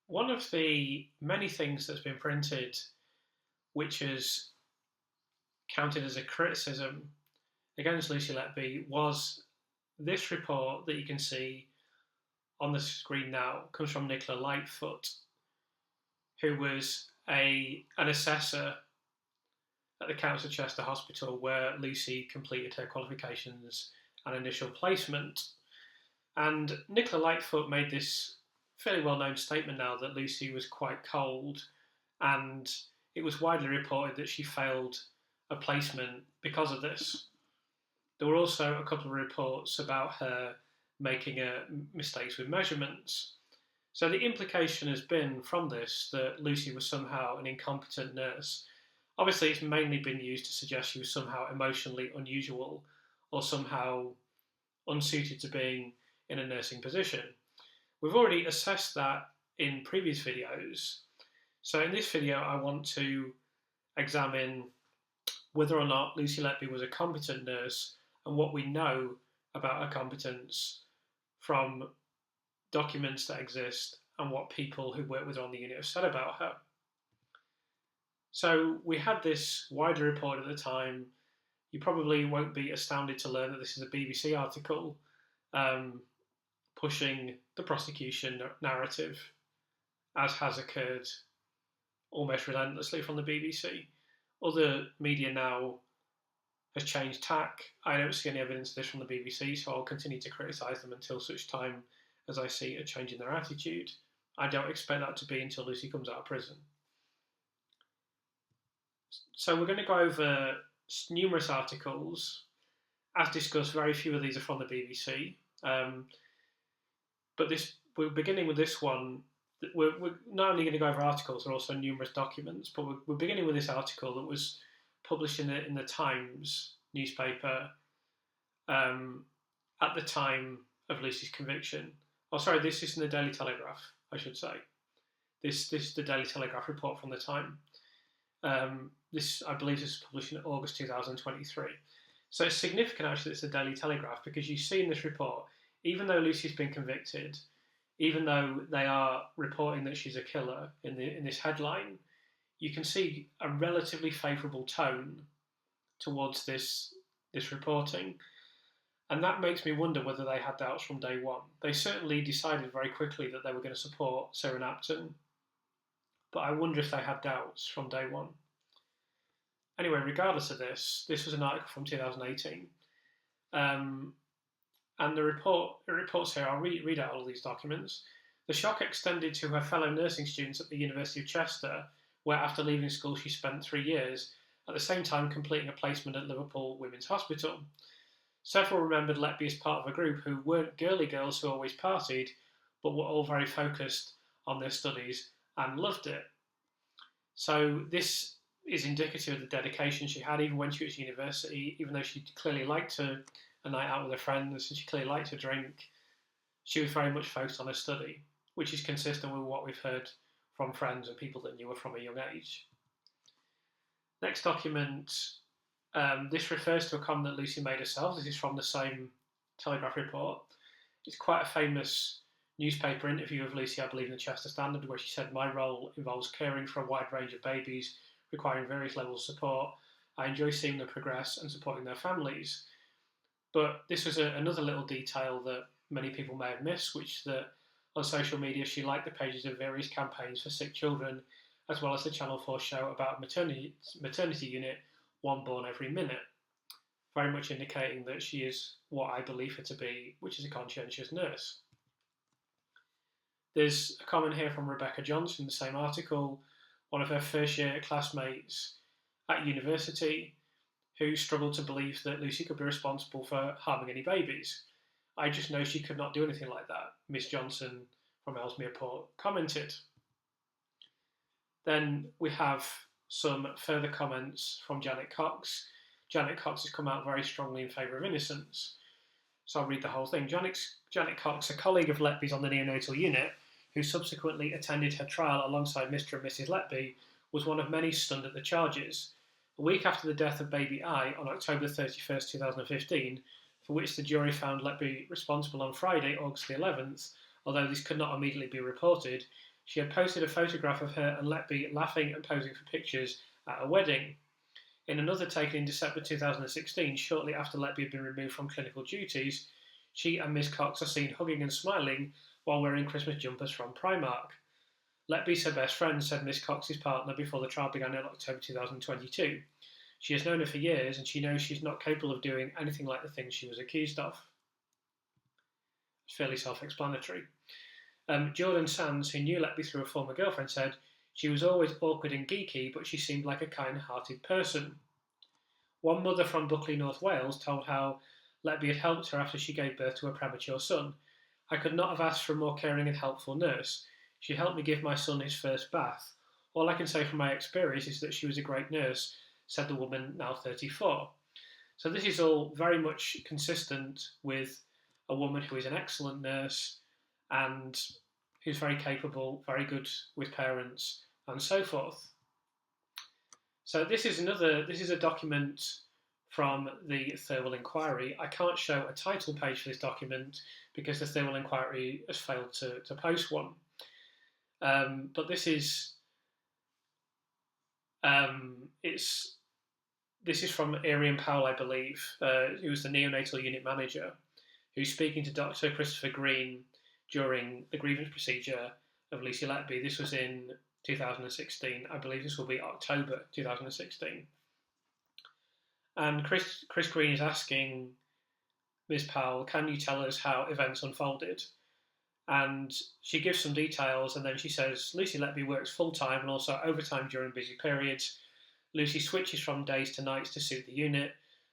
One of the many things that's been printed which is counted as a criticism against Lucy Letby was this report that you can see on the screen now. Comes from Nicola Lightfoot, who was an assessor at the Council of Chester Hospital, where Lucy completed her qualifications and initial placement. And Nicola Lightfoot made this fairly well-known statement now that Lucy was quite cold, and it was widely reported that she failed a placement because of this. There were also a couple of reports about her making mistakes with measurements. So the implication has been from this that Lucy was somehow an incompetent nurse. Obviously, it's mainly been used to suggest she was somehow emotionally unusual or somehow unsuited to being in a nursing position. We've already assessed that in previous videos. So in this video, I want to examine whether or not Lucy Letby was a competent nurse and what we know about her competence from documents that exist and what people who work with her on the unit have said about her. So we had this wider report at the time. You probably won't be astounded to learn that this is a BBC article pushing the prosecution narrative, as has occurred almost relentlessly from the BBC. Other media now has changed tack. I don't see any evidence of this from the BBC, so I'll continue to criticise them until such time as I see a change in their attitude. I don't expect that to be until Lucy comes out of prison. So we're going to go over numerous articles. As discussed, very few of these are from the BBC. But we're beginning with this one. We're not only going to go over articles, there are also numerous documents, but we're beginning with this article that was published in the Times newspaper at the time of Lucy's conviction. Oh, sorry, this is in the Daily Telegraph, I should say. This is the Daily Telegraph report from the time. I believe this was published in August 2023. So it's significant actually that it's the Daily Telegraph, because you see in this report, even though Lucy's been convicted, even though they are reporting that she's a killer in this headline, you can see a relatively favourable tone towards this reporting. And that makes me wonder whether they had doubts from day one. They certainly decided very quickly that they were going to support Sarah Napton, but I wonder if they had doubts from day one. Anyway, regardless of this was an article from 2018. And it reports here, I'll read out all these documents. The shock extended to her fellow nursing students at the University of Chester, where after leaving school she spent 3 years, at the same time completing a placement at Liverpool Women's Hospital. Several remembered Letby as part of a group who weren't girly girls who always partied, but were all very focused on their studies and loved it. So this is indicative of the dedication she had even when she was at university, even though she clearly liked a night out with her friends and she clearly liked to drink, she was very much focused on her study, which is consistent with what we've heard from friends and people that knew her from a young age. Next document, this refers to a comment that Lucy made herself. This is from the same Telegraph report. It's quite a famous newspaper interview of Lucy, I believe, in the Chester Standard, where she said, "My role involves caring for a wide range of babies requiring various levels of support. I enjoy seeing them progress and supporting their families." But this was another little detail that many people may have missed, which that on social media she liked the pages of various campaigns for sick children, as well as the Channel 4 show about maternity unit, one born every minute, very much indicating that she is what I believe her to be, which is a conscientious nurse. There's a comment here from Rebecca Johnson in the same article, one of her first year classmates at university, who struggled to believe that Lucy could be responsible for harming any babies. "I just know she could not do anything like that," Miss Johnson from Ellesmere Port commented. Then we have some further comments from Janet Cox. Janet Cox has come out very strongly in favour of innocence. So I'll read the whole thing. Janet Cox, a colleague of Letby's on the neonatal unit, who subsequently attended her trial alongside Mr. and Mrs. Letby, was one of many stunned at the charges. A week after the death of baby I, on October 31st, 2015, for which the jury found Letby responsible on Friday, August the 11th, although this could not immediately be reported, She had posted a photograph of her and Letby laughing and posing for pictures at a wedding. In another taken in December 2016, shortly after Letby had been removed from clinical duties, she and Miss Cox are seen hugging and smiling while wearing Christmas jumpers from Primark. Letby's her best friend, said Miss Cox's partner before the trial began in October 2022. She has known her for years and she knows she's not capable of doing anything like the things she was accused of. It's fairly self-explanatory. Jordan Sands, who knew Letby through a former girlfriend, said, she was always awkward and geeky, but she seemed like a kind-hearted person. One mother from Buckley, North Wales, told how Letby had helped her after she gave birth to a premature son. I could not have asked for a more caring and helpful nurse. She helped me give my son his first bath. All I can say from my experience is that she was a great nurse, said the woman, now 34. So this is all very much consistent with a woman who is an excellent nurse and who's very capable, very good with parents, and so forth. So this is a document from the Thirlwall Inquiry. I can't show a title page for this document because the Thirlwall Inquiry has failed to post one. But this is from Eirian Powell, I believe, who was the neonatal unit manager, who's speaking to Dr. Christopher Green during the grievance procedure of Lucy Letby. This was in 2016. I believe this will be October 2016. And Chris Green is asking Ms. Powell, can you tell us how events unfolded? And she gives some details, and then she says, Lucy Letby works full-time and also overtime during busy periods. Lucy switches from days to nights to suit the unit.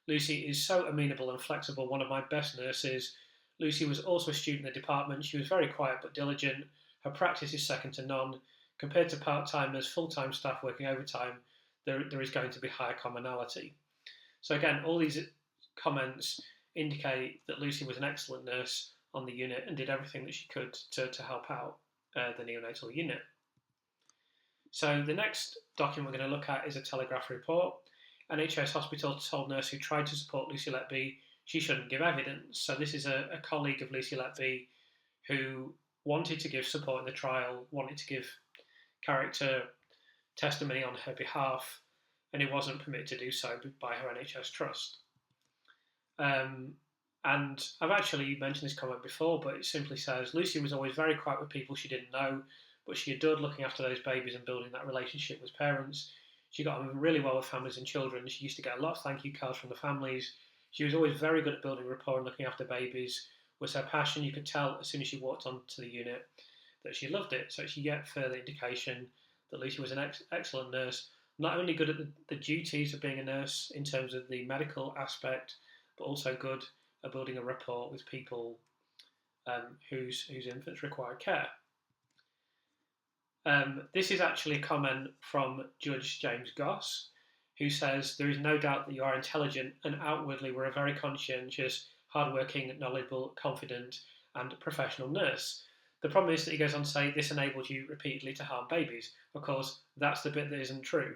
Lucy is so amenable and flexible, one of my best nurses. Lucy was also a student in the department. She was very quiet but diligent. Her practice is second to none. Compared to part-timers, full-time staff working overtime, there is going to be higher commonality. So again, all these comments indicate that Lucy was an excellent nurse on the unit and did everything that she could to help out the neonatal unit. So the next document we're going to look at is a Telegraph report. NHS hospital told nurse who tried to support Lucy Letby she shouldn't give evidence. So this is a colleague of Lucy Letby who wanted to give support in the trial, wanted to give character testimony on her behalf, and it wasn't permitted to do so by her NHS trust. And I've actually mentioned this comment before, but it simply says, Lucy was always very quiet with people she didn't know, but she adored looking after those babies and building that relationship with parents. She got on really well with families and children. She used to get a lot of thank you cards from the families. She was always very good at building rapport and looking after babies. Was her passion. You could tell as soon as she walked onto the unit that she loved it. So she get further indication that Lucy was an excellent nurse, not only good at the duties of being a nurse in terms of the medical aspect, but also good at building a rapport with people whose infants require care. This is actually a comment from Judge James Goss, who says, there is no doubt that you are intelligent and outwardly were a very conscientious, hardworking, knowledgeable, confident and professional nurse. The problem is that he goes on to say this enabled you repeatedly to harm babies. Of course, that's the bit that isn't true.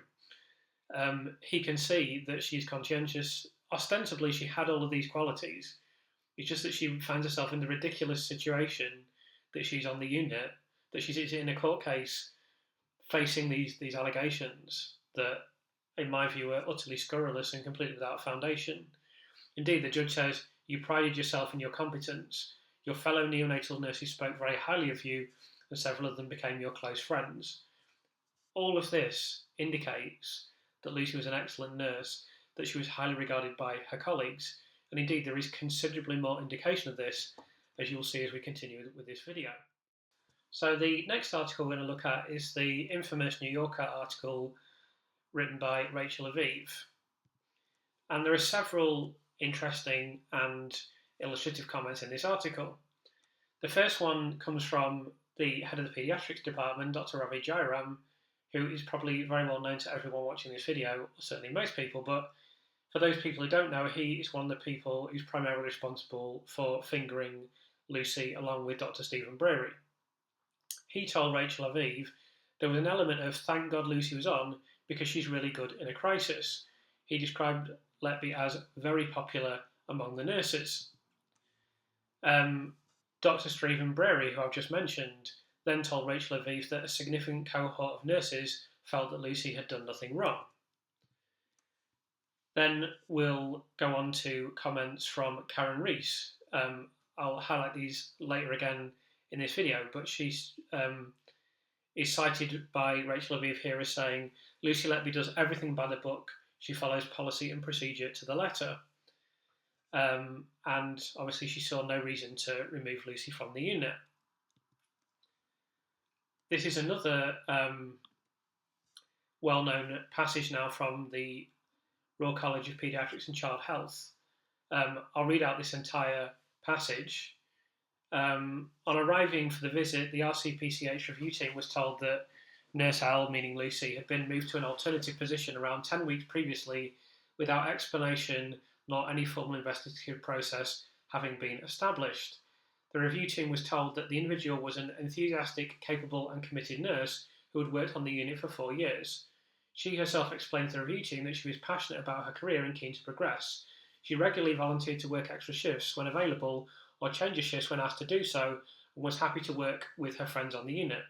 He can see that she's conscientious. Ostensibly, she had all of these qualities. It's just that she finds herself in the ridiculous situation that she's on the unit, that she's in a court case facing these allegations that, in my view, are utterly scurrilous and completely without foundation. Indeed, the judge says, you prided yourself in your competence. Your fellow neonatal nurses spoke very highly of you, and several of them became your close friends. All of this indicates that Lucy was an excellent nurse, that she was highly regarded by her colleagues, and indeed there is considerably more indication of this, as you'll see as we continue with this video. So the next article we're going to look at is the infamous New Yorker article written by Rachel Aviv. And there are several interesting and illustrative comments in this article. The first one comes from the head of the paediatrics department, Dr. Ravi Jairam, who is probably very well known to everyone watching this video, certainly most people, but for those people who don't know, he is one of the people who's primarily responsible for fingering Lucy along with Dr. Stephen Breary. He told Rachel Aviv there was an element of thank God Lucy was on because she's really good in a crisis. He described Letby as very popular among the nurses. Dr. Stephen Breary, who I've just mentioned, then told Rachel Aviv that a significant cohort of nurses felt that Lucy had done nothing wrong. Then we'll go on to comments from Karen Rees. I'll highlight these later again in this video, but she's is cited by Rachel Aviv here as saying, Lucy Letby does everything by the book. She follows policy and procedure to the letter. And obviously she saw no reason to remove Lucy from the unit. This is another well-known passage now from the Royal College of Paediatrics and Child Health. I'll read out this entire passage. On arriving for the visit, the RCPCH review team was told that Nurse L, meaning Lucy, had been moved to an alternative position around 10 weeks previously without explanation nor any formal investigative process having been established. The review team was told that the individual was an enthusiastic, capable and committed nurse who had worked on the unit for 4 years. She herself explained to the review team that she was passionate about her career and keen to progress. She regularly volunteered to work extra shifts when available or change shifts when asked to do so, and was happy to work with her friends on the unit.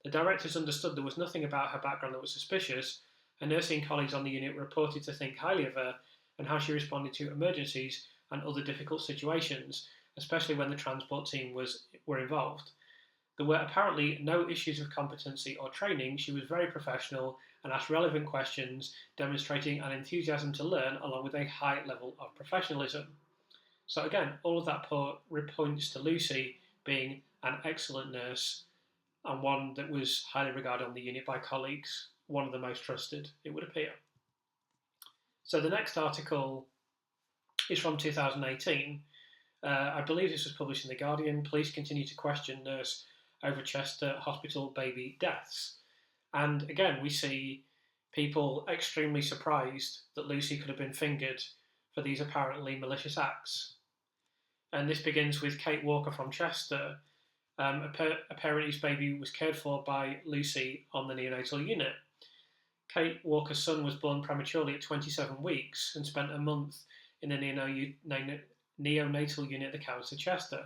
The directors understood there was nothing about her background that was suspicious. Her nursing colleagues on the unit were reported to think highly of her and how she responded to emergencies and other difficult situations, especially when the transport team were involved. There were apparently no issues of competency or training. She was very professional and asked relevant questions, demonstrating an enthusiasm to learn along with a high level of professionalism. So again, all of that points to Lucy being an excellent nurse and one that was highly regarded on the unit by colleagues, one of the most trusted, it would appear. So the next article is from 2018. I believe this was published in The Guardian. Police continue to question nurse over Chester hospital baby deaths. And again, we see people extremely surprised that Lucy could have been fingered for these apparently malicious acts. And this begins with Kate Walker from Chester, a parent whose baby was cared for by Lucy on the neonatal unit. Kate Walker's son was born prematurely at 27 weeks and spent a month in the neonatal unit at the Council of Chester.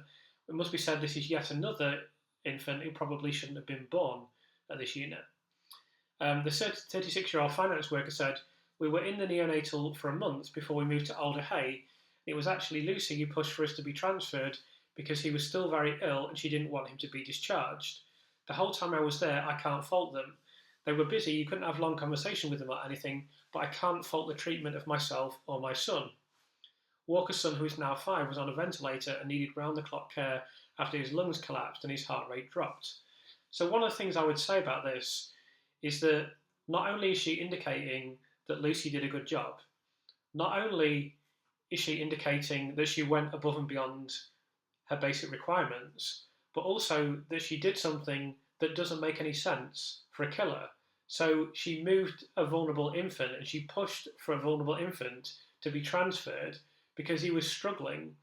It must be said this is yet another infant who probably shouldn't have been born at this unit. The 36-year-old finance worker said, "We were in the neonatal for a month before we moved to Alder Hey. It was actually Lucy who pushed for us to be transferred because he was still very ill and she didn't want him to be discharged. The whole time I was there, I can't fault them. They were busy, you couldn't have long conversation with them or anything, but I can't fault the treatment of myself or my son." Walker's son, who is now 5, was on a ventilator and needed round-the-clock care after his lungs collapsed and his heart rate dropped. So one of the things I would say about this is that not only is she indicating that Lucy did a good job, not only is she indicating that she went above and beyond her basic requirements, but also that she did something that doesn't make any sense for a killer. So she moved a vulnerable infant and she pushed for a vulnerable infant to be transferred because he was struggling,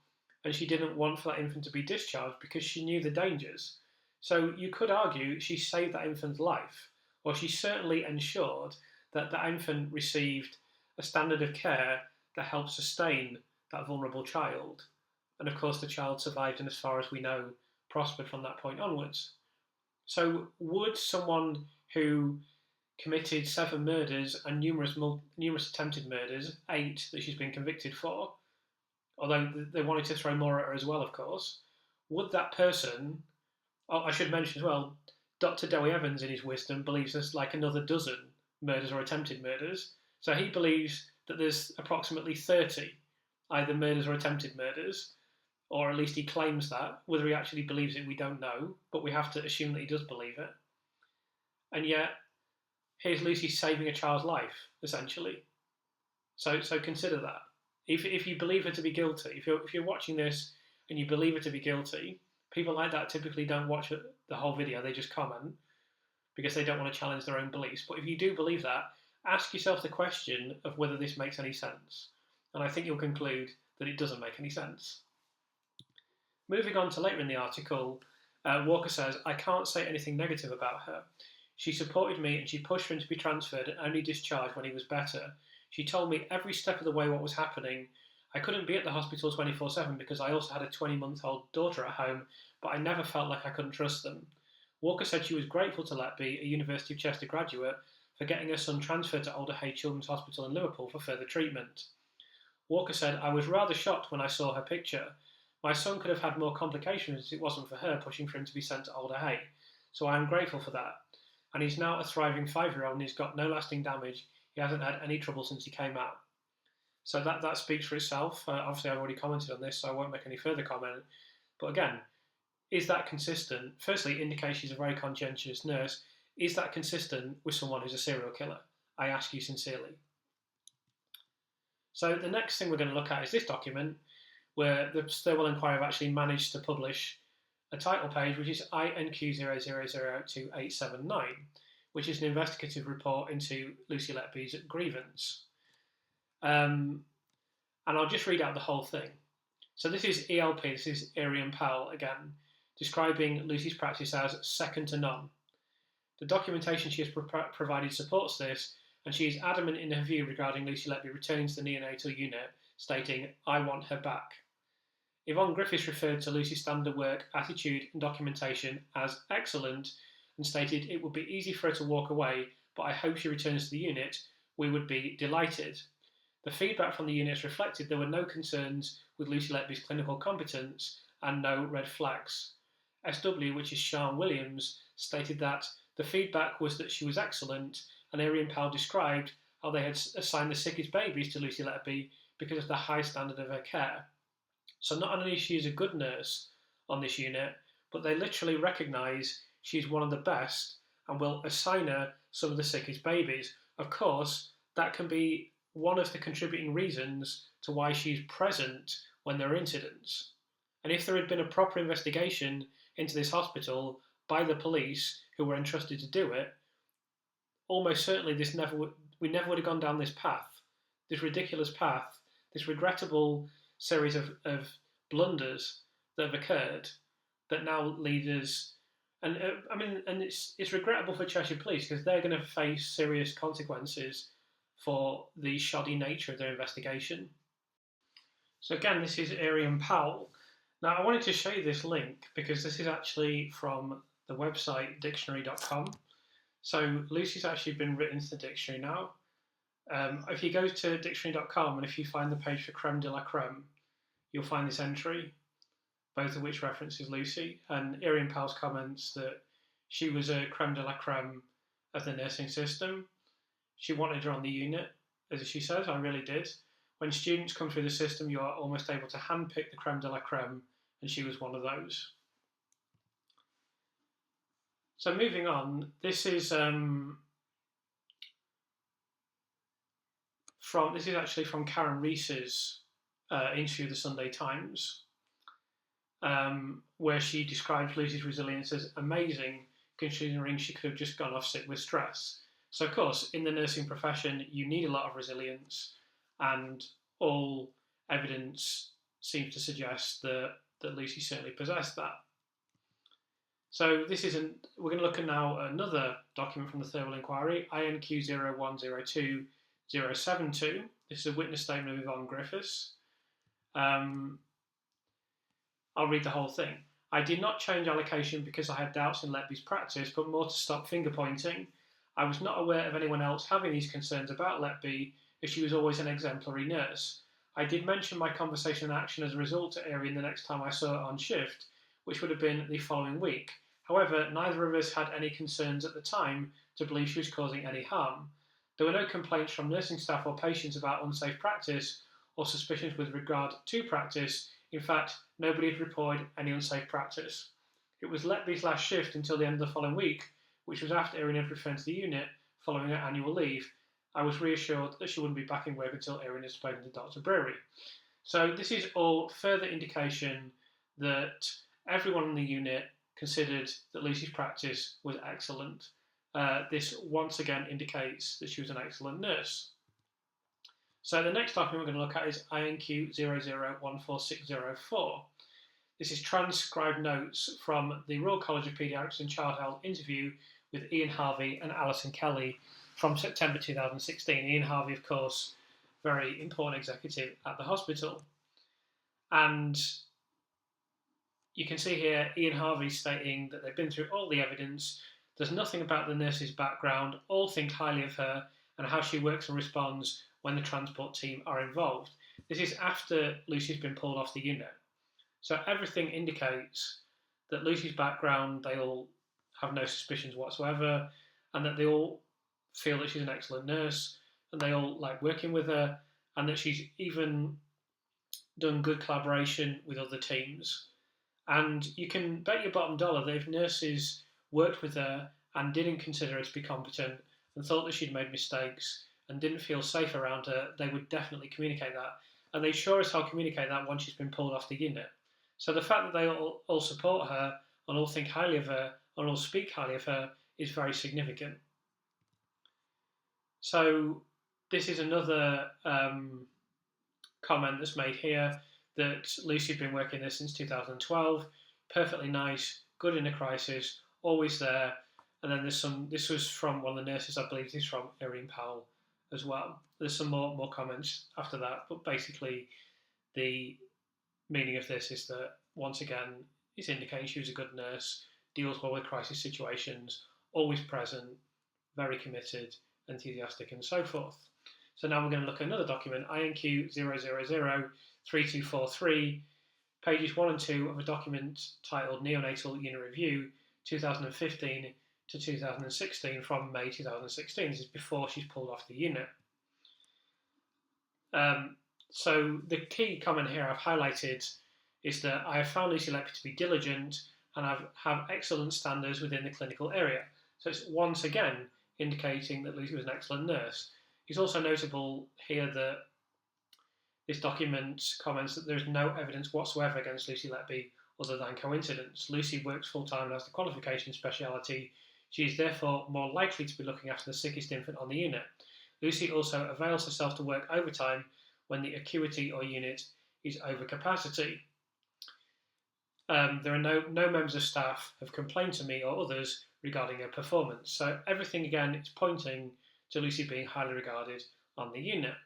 and she didn't want for that infant to be discharged because she knew the dangers. So you could argue she saved that infant's life, or she certainly ensured that the infant received a standard of care that helped sustain that vulnerable child. And of course the child survived and, as far as we know, prospered from that point onwards. So would someone who committed 7 murders and numerous attempted murders, 8 that she's been convicted for, although they wanted to throw more at her as well, of course, would that person, I should mention as well, Dr. Dowie Evans in his wisdom believes there's like another dozen murders or attempted murders. So he believes that there's approximately 30 either murders or attempted murders, or at least he claims that. Whether he actually believes it, we don't know, but we have to assume that he does believe it. And yet, here's Lucy saving a child's life, essentially. So consider that. If you believe her to be guilty, if you're watching this and you believe her to be guilty, people like that typically don't watch the whole video, they just comment because they don't want to challenge their own beliefs. But if you do believe that, ask yourself the question of whether this makes any sense. And I think you'll conclude that it doesn't make any sense. Moving on to later in the article, Walker says, "I can't say anything negative about her. She supported me and she pushed for him to be transferred and only discharged when he was better. She told me every step of the way what was happening. I couldn't be at the hospital 24/7 because I also had a 20-month-old daughter at home, but I never felt like I couldn't trust them. Walker said she was grateful to Letby, a University of Chester graduate, for getting her son transferred to Alder Hey Children's Hospital in Liverpool for further treatment. Walker said, "I was rather shocked when I saw her picture. My son could have had more complications if it wasn't for her pushing for him to be sent to Alder Hey, so I am grateful for that. And he's now a thriving 5-year-old and he's got no lasting damage. He hasn't had any trouble since he came out." So that speaks for itself. Obviously, I've already commented on this, so I won't make any further comment. But again, is that consistent? Firstly, it indicates she's a very conscientious nurse. Is that consistent with someone who's a serial killer? I ask you sincerely. So the next thing we're going to look at is this document, where the Thirlwall Inquiry have actually managed to publish a title page, which is INQ00027879, which is an investigative report into Lucy Letby's grievance. And I'll just read out the whole thing. So this is ELP, this is Eirian Powell again, describing Lucy's practice as second to none. The documentation she has provided supports this, and she is adamant in her view regarding Lucy Letby returning to the neonatal unit, stating, "I want her back." Yvonne Griffiths referred to Lucy's standard work, attitude and documentation as excellent and stated it would be easy for her to walk away, but I hope she returns to the unit. We would be delighted. The feedback from the units reflected there were no concerns with Lucy Letby's clinical competence and no red flags. SW, which is Sean Williams, stated that the feedback was that she was excellent, and Eirian Powell described how they had assigned the sickest babies to Lucy Letby because of the high standard of her care. So not only is she a good nurse on this unit, but they literally recognise she's one of the best and will assign her some of the sickest babies. Of course, that can be one of the contributing reasons to why she's present when there are incidents. And if there had been a proper investigation into this hospital by the police who were entrusted to do it, almost certainly we never would have gone down this path, this ridiculous path, this regrettable series of blunders that have occurred that now lead us. And it's regrettable for Cheshire Police because they're going to face serious consequences for the shoddy nature of their investigation. So again, this is Eirian Powell. Now I wanted to show you this link because this is actually from the website dictionary.com. So Lucy's actually been written into the dictionary now. If you go to dictionary.com and if you find the page for Crème de la Crème, you'll find this entry, both of which references Lucy. And Eirian Powell's comments that she was a crème de la crème of the nursing system. She wanted her on the unit, as she says, I really did. When students come through the system, you are almost able to handpick the crème de la crème, and she was one of those. So moving on, this is actually from Karen Rees's interview with the Sunday Times, where she describes Lucy's resilience as amazing, considering she could have just gone off sick with stress. So, of course, in the nursing profession, you need a lot of resilience, and all evidence seems to suggest that Lucy certainly possessed that. So we're going to look at now another document from the Thirlwall Inquiry, INQ0102072. This is a witness statement of Yvonne Griffiths. I'll read the whole thing. "I did not change allocation because I had doubts in Letby's practice, but more to stop finger pointing. I was not aware of anyone else having these concerns about Letby, as she was always an exemplary nurse. I did mention my conversation and action as a result to Eirian the next time I saw her on shift, which would have been the following week. However, neither of us had any concerns at the time to believe she was causing any harm. There were no complaints from nursing staff or patients about unsafe practice or suspicions with regard to practice. In fact, nobody had reported any unsafe practice. It was Letby's last shift until the end of the following week, which was after Eirian had returned to the unit following her annual leave. I was reassured that she wouldn't be back in work until Eirian had spoken to Dr. Brewery." So this is all further indication that everyone in the unit considered that Lucy's practice was excellent. This once again indicates that she was an excellent nurse. So the next document we're going to look at is INQ00146604. This is transcribed notes from the Royal College of Paediatrics and Child Health interview with Ian Harvey and Alison Kelly from September 2016. Ian Harvey, of course, very important executive at the hospital. And you can see here Ian Harvey stating that they've been through all the evidence. There's nothing about the nurse's background. All think highly of her and how she works and responds when the transport team are involved. This is after Lucy's been pulled off the unit. So everything indicates that Lucy's background, they all have no suspicions whatsoever, and that they all feel that she's an excellent nurse, and they all like working with her, and that she's even done good collaboration with other teams. And you can bet your bottom dollar that if nurses worked with her and didn't consider her to be competent and thought that she'd made mistakes and didn't feel safe around her, they would definitely communicate that. And they sure as hell communicate that once she's been pulled off the unit. So the fact that they all support her and all think highly of her and all speak highly of her is very significant. So this is another comment that's made here, that Lucy's been working there since 2012, perfectly nice, good in a crisis, always there. And then there's some, this was from one of the nurses, I believe this is from Eirian Powell as well. There's some more comments after that, but basically the meaning of this is that, once again, it's indicating she was a good nurse, deals well with crisis situations, always present, very committed, enthusiastic, and so forth. So now we're going to look at another document, INQ 0003243, pages 1 and 2 of a document titled Neonatal Unit Review 2015 to 2016 from May 2016. This is before she's pulled off the unit. So the key comment here I've highlighted is that I have found Lucy Letby to be diligent and have excellent standards within the clinical area. So it's once again indicating that Lucy was an excellent nurse. It's also notable here that this document comments that there is no evidence whatsoever against Lucy Letby other than coincidence. Lucy works full-time and has the qualification speciality. She is therefore more likely to be looking after the sickest infant on the unit. Lucy also avails herself to work overtime when the acuity or unit is over capacity. There are no members of staff have complained to me or others regarding her performance. So everything again is pointing to Lucy being highly regarded on the unit.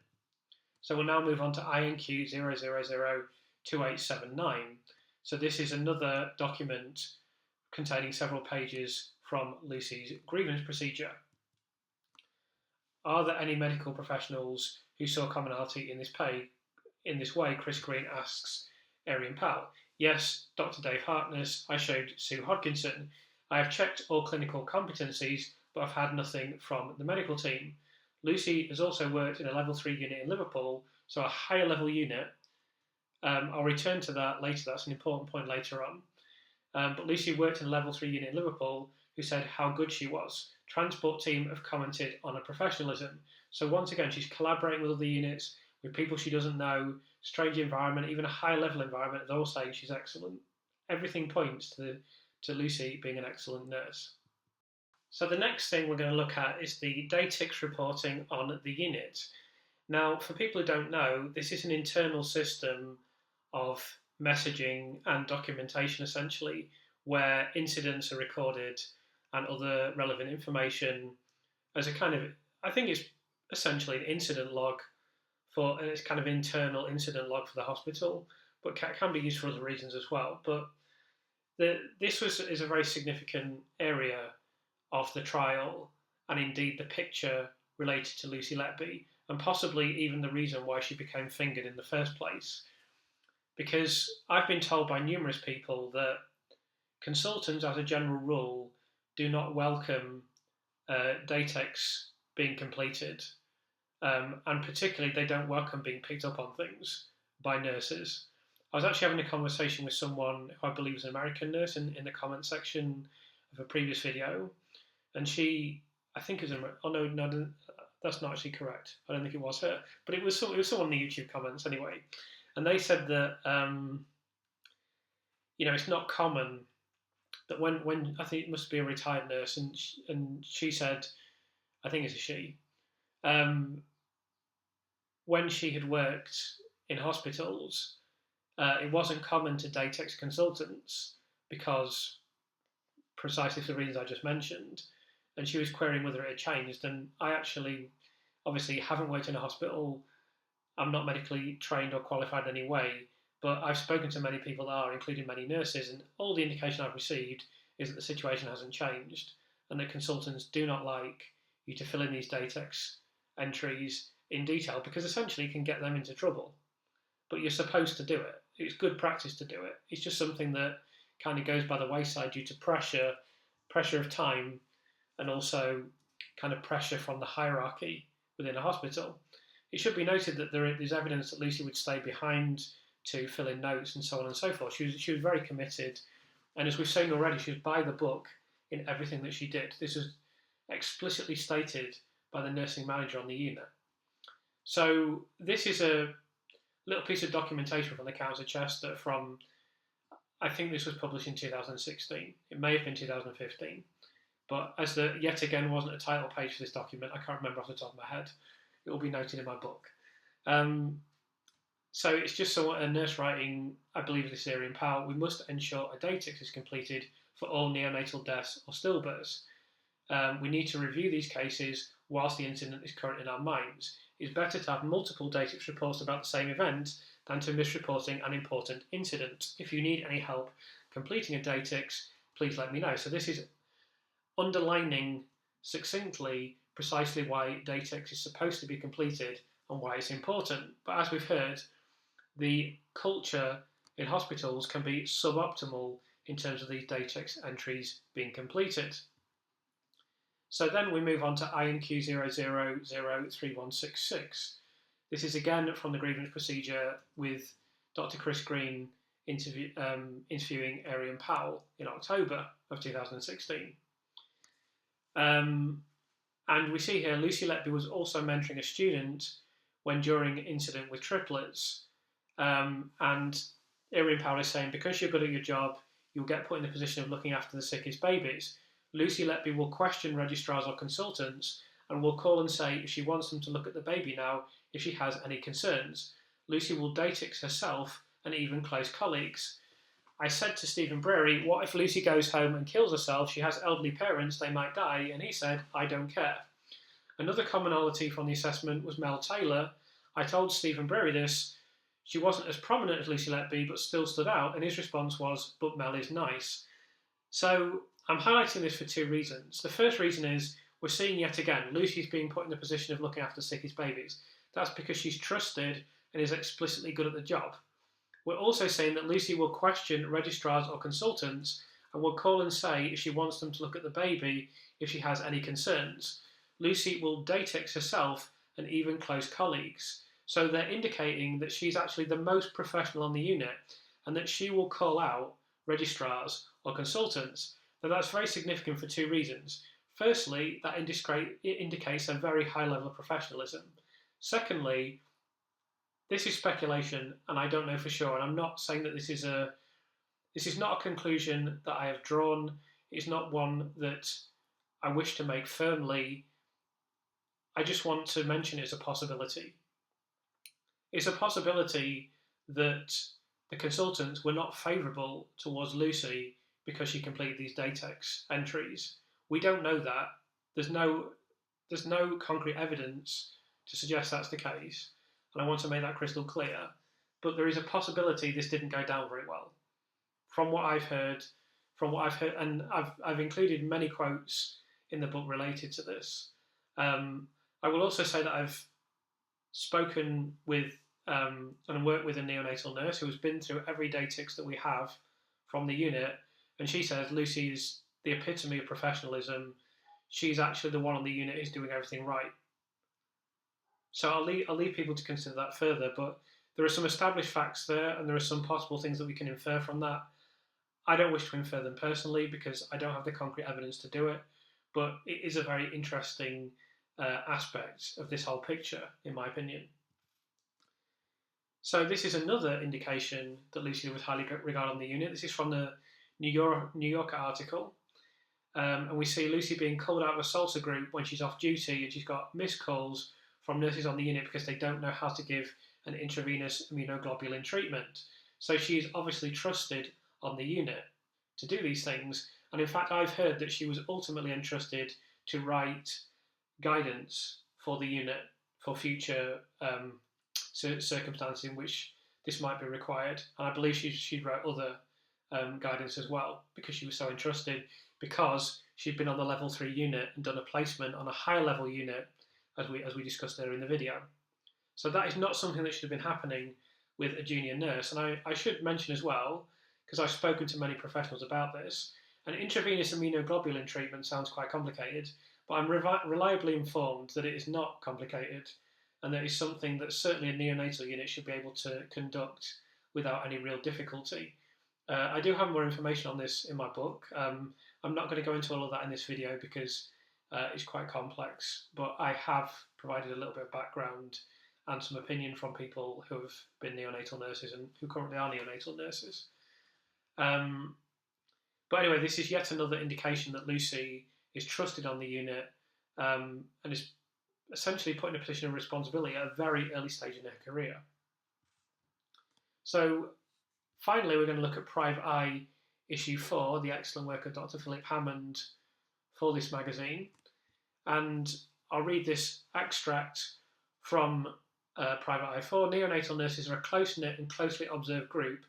So we'll now move on to INQ 0002879. So this is another document containing several pages from Lucy's grievance procedure. Are there any medical professionals who saw commonality in this way? Chris Green asks Eirian Powell. Yes, Dr. Dave Harkness. I showed Sue Hodkinson. I have checked all clinical competencies, but I've had nothing from the medical team. Lucy has also worked in a level 3 unit in Liverpool, so a higher level unit. I'll return to that later. That's an important point later on. But Lucy worked in a level 3 unit in Liverpool, who said how good she was. Transport team have commented on her professionalism. So once again, she's collaborating with other units, with people she doesn't know, strange environment, even a high level environment. They're all saying she's excellent. Everything points to Lucy being an excellent nurse. So the next thing we're going to look at is the Datix reporting on the unit. Now, for people who don't know, this is an internal system of messaging and documentation, essentially, where incidents are recorded and other relevant information as a kind of, I think it's essentially an incident log and it's kind of internal incident log for the hospital, but can be used for other reasons as well. But this is a very significant area of the trial, and indeed the picture related to Lucy Letby, and possibly even the reason why she became fingered in the first place. Because I've been told by numerous people that consultants, as a general rule, do not welcome Datix being completed, and particularly they don't welcome being picked up on things by nurses. I was actually having a conversation with someone who I believe is an American nurse in the comment section of a previous video, and she, I think is no, that's not actually correct. I don't think it was her, but it was someone in the YouTube comments anyway, and they said that it's not common that when I think it must be a retired nurse, and she said, I think it's a she, when she had worked in hospitals, it wasn't common to Datix consultants because precisely for the reasons I just mentioned, and she was querying whether it had changed. And I actually, obviously, haven't worked in a hospital. I'm not medically trained or qualified in any way, But I've spoken to many people that are, including many nurses, and all the indication I've received is that the situation hasn't changed, and that consultants do not like you to fill in these Datix entries in detail, because essentially it can get them into trouble. But you're supposed to do it. It's good practice to do it. It's just something that kind of goes by the wayside due to pressure of time, and also kind of pressure from the hierarchy within a hospital. It should be noted that there's evidence that Lucy would stay behind to fill in notes and so on and so forth. She was very committed, and as we've seen already, she was by the book in everything that she did. This was explicitly stated by the nursing manager on the unit. So this is a little piece of documentation from the Council of Chester from, I think this was published in 2016. It may have been 2015. But as there yet again wasn't a title page for this document, I can't remember off the top of my head. It will be noted in my book. So it's just a nurse writing, I believe this is Eirian Powell, we must ensure a Datix is completed for all neonatal deaths or stillbirths. We need to review these cases whilst the incident is current in our minds. It's better to have multiple Datix reports about the same event than to misreporting an important incident. If you need any help completing a Datix, please let me know. So this is underlining succinctly precisely why Datix is supposed to be completed and why it's important. But as we've heard, the culture in hospitals can be suboptimal in terms of these Datix entries being completed. So then we move on to INQ 0003166. This is again from the grievance procedure with Dr. Chris Green interviewing Eirian Powell in October of 2016. And we see here Lucy Letby was also mentoring a student when during an incident with triplets. And Eirian Powell is saying, because you're good at your job, you'll get put in the position of looking after the sickest babies. Lucy Letby will question registrars or consultants and will call and say if she wants them to look at the baby now, if she has any concerns. Lucy will Datix herself and even close colleagues. I said to Stephen Breary, what if Lucy goes home and kills herself? She has elderly parents, they might die. And he said, I don't care. Another commonality from the assessment was Mel Taylor. I told Stephen Breary this. She wasn't as prominent as Lucy Letby, but still stood out. And his response was, but Mel is nice. So I'm highlighting this for two reasons. The first reason is we're seeing yet again, Lucy's being put in the position of looking after the sickest babies. That's because she's trusted and is explicitly good at the job. We're also saying that Lucy will question registrars or consultants and will call and say if she wants them to look at the baby if she has any concerns. Lucy will Datix herself and even close colleagues. So they're indicating that she's actually the most professional on the unit and that she will call out registrars or consultants. Now that's very significant for two reasons. Firstly, that indicates a very high level of professionalism. Secondly, this is speculation, and I don't know for sure. And I'm not saying that this is not a conclusion that I have drawn. It's not one that I wish to make firmly. I just want to mention it as a possibility. It's a possibility that the consultants were not favourable towards Lucy because she completed these Datix entries. We don't know that. There's no concrete evidence to suggest that's the case. And I want to make that crystal clear. But there is a possibility this didn't go down very well. From what I've heard, and I've included many quotes in the book related to this. I will also say that I've spoken with and worked with a neonatal nurse who has been through every Datix that we have from the unit, and she says Lucy is the epitome of professionalism. She's actually the one on the unit who's doing everything right. So I'll leave people to consider that further, but there are some established facts there, and there are some possible things that we can infer from that. I don't wish to infer them personally because I don't have the concrete evidence to do it, but it is a very interesting aspect of this whole picture, in my opinion. So this is another indication that Lucy was highly regarded on the unit. This is from the New Yorker article. And we see Lucy being called out of a Salsa group when she's off duty, and she's got missed calls from nurses on the unit because they don't know how to give an intravenous immunoglobulin treatment. So she is obviously trusted on the unit to do these things. And in fact, I've heard that she was ultimately entrusted to write guidance for the unit for future circumstances in which this might be required. And I believe she wrote other guidance as well, because she was so entrusted, because she'd been on the level 3 unit and done a placement on a higher level unit, as we discussed earlier in the video. So that is not something that should have been happening with a junior nurse. And I should mention as well, because I've spoken to many professionals about this, an intravenous immunoglobulin treatment sounds quite complicated, but I'm reliably informed that it is not complicated, and that is something that certainly a neonatal unit should be able to conduct without any real difficulty. I do have more information on this in my book. I'm not going to go into all of that in this video because it's quite complex, but I have provided a little bit of background and some opinion from people who have been neonatal nurses and who currently are neonatal nurses. But anyway, this is yet another indication that Lucy is trusted on the unit and is essentially put in a position of responsibility at a very early stage in her career. So finally, we're going to look at Private Eye issue 4, the excellent work of Dr. Philip Hammond for this magazine. And I'll read this extract from Private Eye 4. Neonatal nurses are a close-knit and closely observed group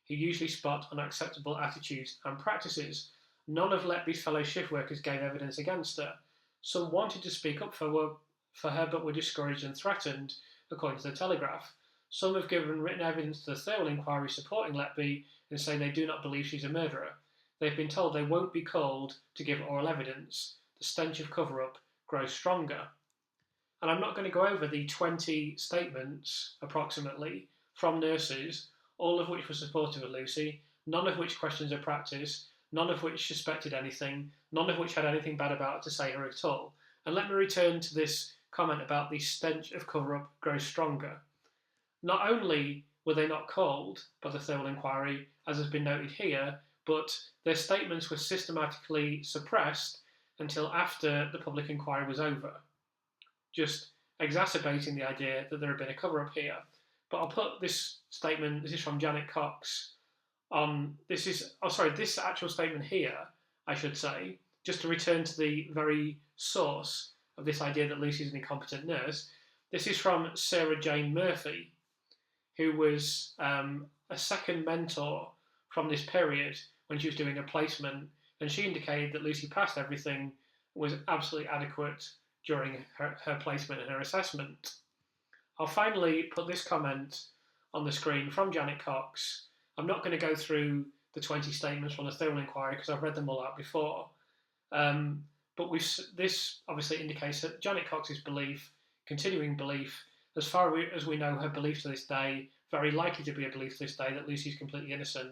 who usually spot unacceptable attitudes and practices. None of Letby's fellow shift workers gave evidence against her. Some wanted to speak up for her but were discouraged and threatened, according to the Telegraph. Some have given written evidence to the Thirlwall Inquiry supporting Letby and say they do not believe she's a murderer. They've been told they won't be called to give oral evidence. The stench of cover-up grows stronger. And I'm not going to go over the 20 statements, approximately, from nurses, all of which were supportive of Lucy, none of which questioned her practice, none of which suspected anything, none of which had anything bad about her to say her at all. And let me return to this comment about the stench of cover-up grows stronger. Not only were they not called by the Thirlwall Inquiry, as has been noted here, but their statements were systematically suppressed until after the public inquiry was over, just exacerbating the idea that there had been a cover-up here. But I'll put this statement, this is from Janet Cox, this actual statement here, I should say, just to return to the very source of this idea that Lucy is an incompetent nurse. This is from Sarah Jane Murphy, who was a second mentor from this period when she was doing a placement, and she indicated that Lucy passed everything, was absolutely adequate during her placement and her assessment. I'll finally put this comment on the screen from Janet Cox. I'm not going to go through the 20 statements from the Thirlwall Inquiry because I've read them all out before. But this obviously indicates that Janet Cox's belief, continuing belief, as far as we know her belief to this day, very likely to be a belief to this day, that Lucy's completely innocent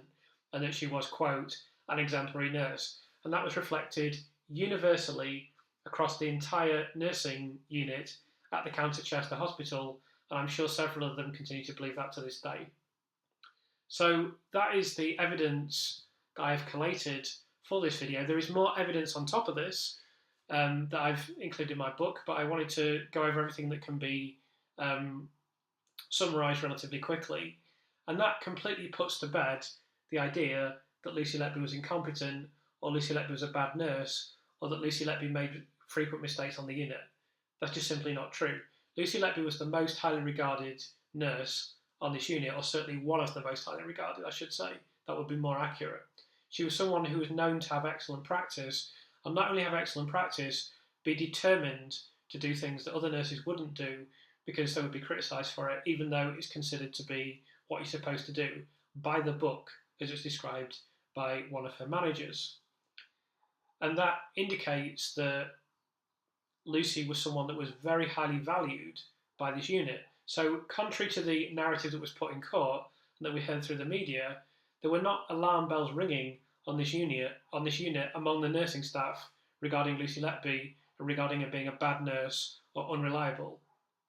and that she was, quote, an exemplary nurse. And that was reflected universally across the entire nursing unit at the County Chester Hospital, and I'm sure several of them continue to believe that to this day. So that is the evidence that I've collated for this video. There is more evidence on top of this that I've included in my book, but I wanted to go over everything that can be summarised relatively quickly. And that completely puts to bed the idea that Lucy Letby was incompetent, or Lucy Letby was a bad nurse, or that Lucy Letby made frequent mistakes on the unit. That's just simply not true. Lucy Letby was the most highly regarded nurse on this unit, or certainly one of the most highly regarded, I should say. That would be more accurate. She was someone who was known to have excellent practice, and not only have excellent practice, be determined to do things that other nurses wouldn't do because they would be criticised for it, even though it's considered to be what you're supposed to do by the book, as it's described by one of her managers. And that indicates that Lucy was someone that was very highly valued by this unit. So contrary to the narrative that was put in court and that we heard through the media, there were not alarm bells ringing on this unit among the nursing staff regarding Lucy Letby and regarding her being a bad nurse or unreliable.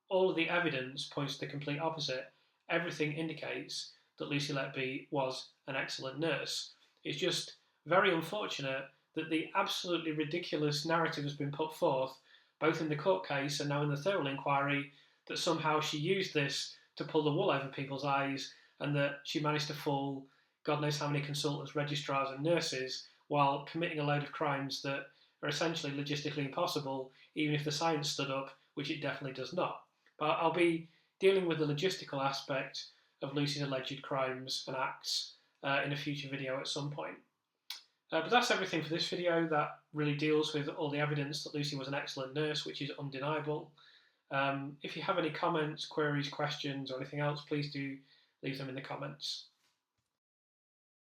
All of the evidence points to the complete opposite. Everything indicates that Lucy Letby was an excellent nurse. It's just very unfortunate that the absolutely ridiculous narrative has been put forth, both in the court case and now in the Thirlwall Inquiry, that somehow she used this to pull the wool over people's eyes and that she managed to fool God knows how many consultants, registrars and nurses while committing a load of crimes that are essentially logistically impossible, even if the science stood up, which it definitely does not. But I'll be dealing with the logistical aspect of Lucy's alleged crimes and acts in a future video at some point. But that's everything for this video. That really deals with all the evidence that Lucy was an excellent nurse, which is undeniable. If you have any comments, queries, questions, or anything else, please do leave them in the comments.